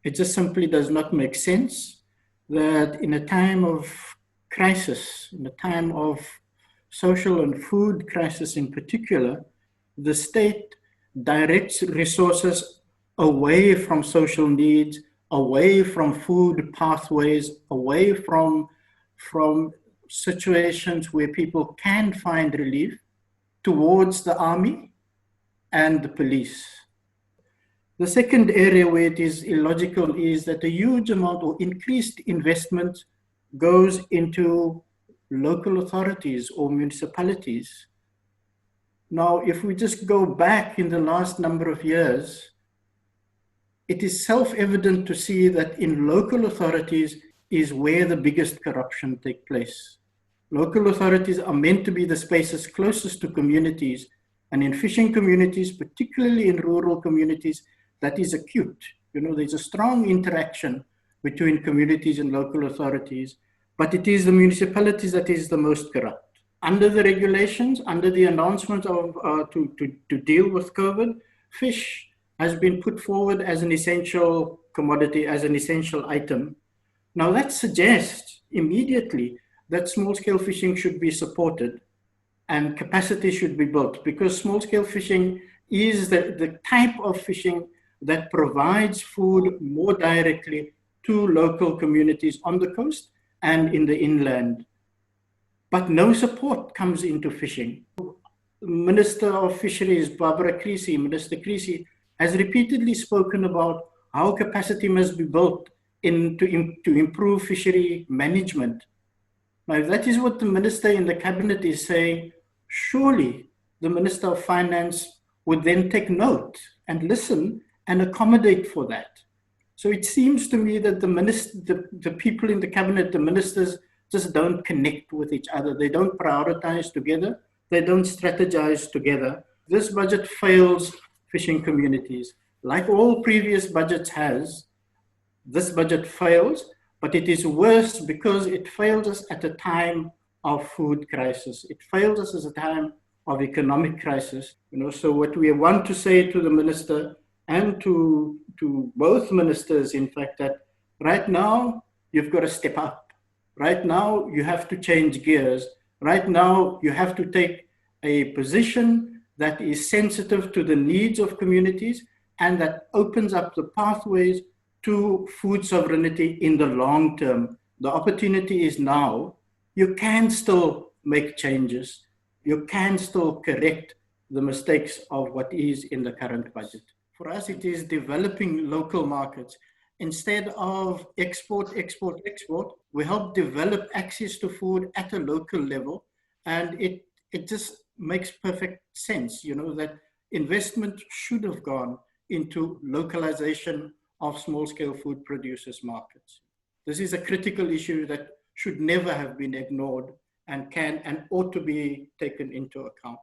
It just simply does not make sense that in a time of crisis, in a time of social and food crisis in particular, the state directs resources away from social needs, away from food pathways, away from situations where people can find relief, towards the army and the police. The second area where it is illogical is that a huge amount or increased investment goes into local authorities or municipalities. Now, if we just go back in the last number of years, it is self-evident to see that in local authorities is where the biggest corruption takes place. Local authorities are meant to be the spaces closest to communities, and in fishing communities, particularly in rural communities, that is acute. You know, there's a strong interaction between communities and local authorities, but it is the municipalities that is the most corrupt. Under the regulations, under the announcement of to deal with COVID, fish has been put forward as an essential commodity, as an essential item. Now that suggests immediately that small-scale fishing should be supported and capacity should be built, because small-scale fishing is the type of fishing that provides food more directly to local communities on the coast and in the inland. But no support comes into fishing. Minister of Fisheries, Barbara Creecy, Minister Creecy, has repeatedly spoken about how capacity must be built to improve fishery management. Now, if that is what the minister in the cabinet is saying, surely the Minister of Finance would then take note and listen and accommodate for that. So it seems to me that the people in the cabinet, the ministers, just don't connect with each other. They don't prioritize together. They don't strategize together. This budget fails fishing communities. Like all previous budgets has, this budget fails, but it is worse because it fails us at a time of food crisis. It fails us at a time of economic crisis. You know, so what we want to say to the minister and to both ministers, in fact, that right now you've got to step up. Right now you have to change gears. Right now you have to take a position that is sensitive to the needs of communities and that opens up the pathways to food sovereignty in the long term. The opportunity is now. You can still make changes. You can still correct the mistakes of what is in the current budget. For us, it is developing local markets. Instead of export, we help develop access to food at a local level. And it just makes perfect sense, you know, that investment should have gone into localization of small-scale food producers' markets. This is a critical issue that should never have been ignored and can and ought to be taken into account.